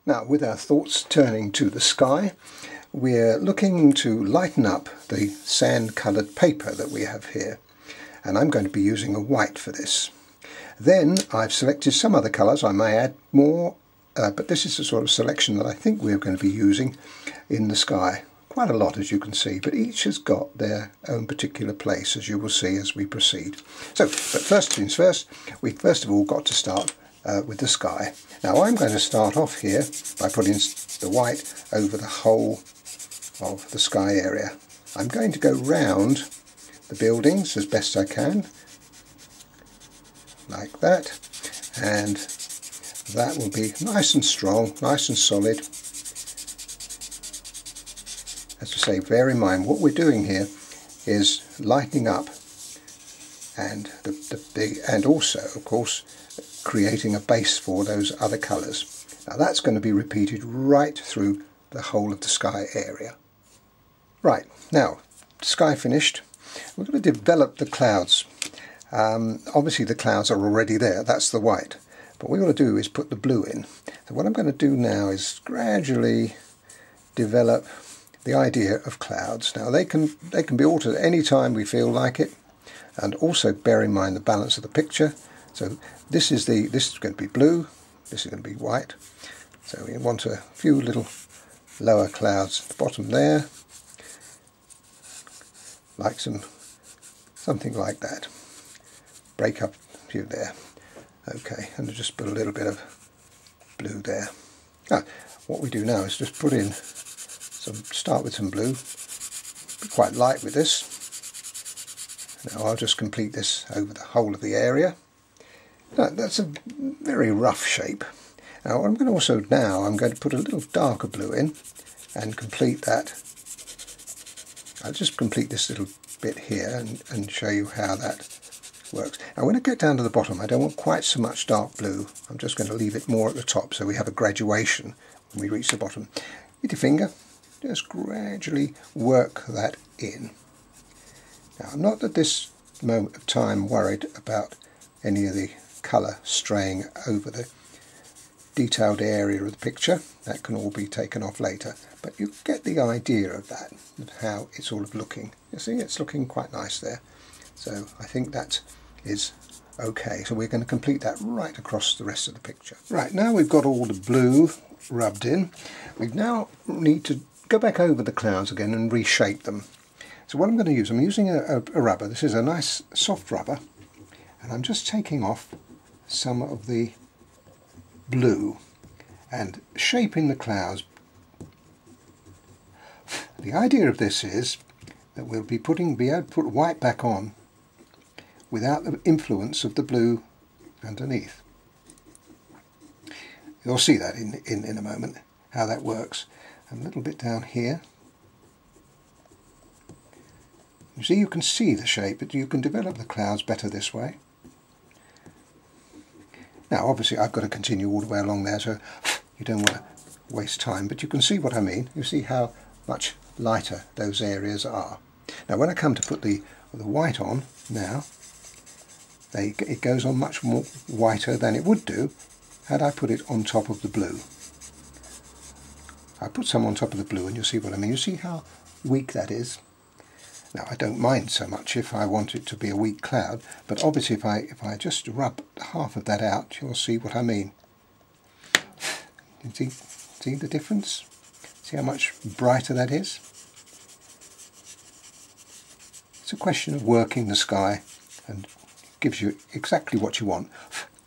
Now, with our thoughts turning to the sky, we're looking to lighten up the sand-coloured paper that we have here. And I'm going to be using a white for this. Then I've selected some other colours. I may add more, but this is the sort of selection that I think we're going to be using in the sky. Quite a lot, as you can see, but each has got their own particular place, as you will see as we proceed. So, but first things first, we've first of all got to start with the sky. Now I'm going to start off here by putting the white over the whole of the sky area. I'm going to go round the buildings as best I can, like that, and that will be nice and strong, nice and solid. As I say, bear in mind what we're doing here is lightening up and and also, of course, creating a base for those other colours. Now that's going to be repeated right through the whole of the sky area. Right, now, sky finished. We're going to develop the clouds. Obviously the clouds are already there, that's the white. But what we're going to do is put the blue in. So what I'm going to do now is gradually develop the idea of clouds. Now they can be altered any time we feel like it, and also bear in mind the balance of the picture. So this is going to be blue, this is going to be white. So we want a few little lower clouds at the bottom there, like something like that. Break up a few there. Okay, and I'll just put a little bit of blue there. What we do now is just put in start with some blue. Be quite light with this. Now I'll just complete this over the whole of the area. That's a very rough shape. Now what I'm going to put a little darker blue in and complete that. I'll just complete this little bit here and show you how that works. Now when I get down to the bottom, I don't want quite so much dark blue. I'm just going to leave it more at the top so we have a graduation when we reach the bottom. With your finger, just gradually work that in. Now I'm not at this moment of time worried about any of the colour straying over the detailed area of the picture. That can all be taken off later, but you get the idea of that, of how it's all looking. You see, it's looking quite nice there. So I think that is okay. So we're going to complete that right across the rest of the picture. Right, now we've got all the blue rubbed in, we now need to go back over the clouds again and reshape them. So what I'm going to use, I'm using a rubber. This is a nice soft rubber, and I'm just taking off some of the blue and shaping the clouds. The idea of this is that we'll be able to put white back on without the influence of the blue underneath. You'll see that in a moment, how that works. A little bit down here. You see, you can see the shape, but you can develop the clouds better this way. Now obviously I've got to continue all the way along there, so you don't want to waste time, but you can see what I mean. You see how much lighter those areas are. Now when I come to put the white on now, it goes on much more whiter than it would do had I put it on top of the blue. I put some on top of the blue and you'll see what I mean. You see how weak that is? Now I don't mind so much if I want it to be a weak cloud, but obviously if I just rub half of that out, you'll see what I mean. You see the difference? See how much brighter that is? It's a question of working the sky, and gives you exactly what you want.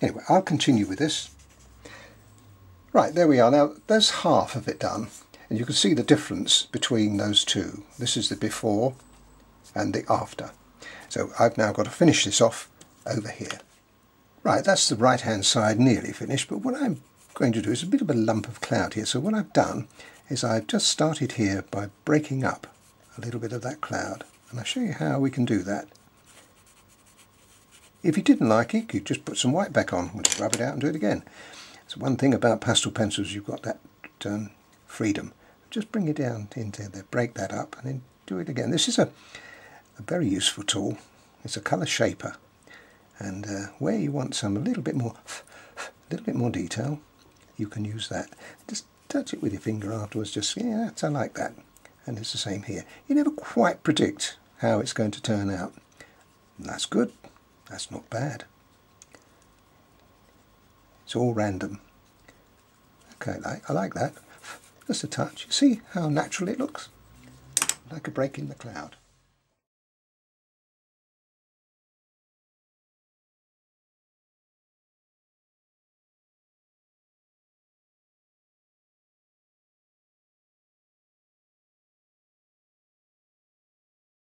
Anyway, I'll continue with this. Right, there we are. Now there's half of it done, and you can see the difference between those two. This is the before and the after. So I've now got to finish this off over here. Right, that's the right hand side nearly finished, but what I'm going to do is a bit of a lump of cloud here. So what I've done is I've just started here by breaking up a little bit of that cloud, and I'll show you how we can do that. If you didn't like it, you just put some white back on, we'll just rub it out and do it again. So one thing about pastel pencils, you've got that freedom. Just bring it down into there, break that up, and then do it again. This is a very useful tool. It's a colour shaper, and where you want a little bit more detail, you can use that. Just touch it with your finger afterwards, just, yeah, I like that. And it's the same here. You never quite predict how it's going to turn out. And that's good. That's not bad. It's all random. Okay, I like that. Just a touch. See how natural it looks? Like a break in the cloud.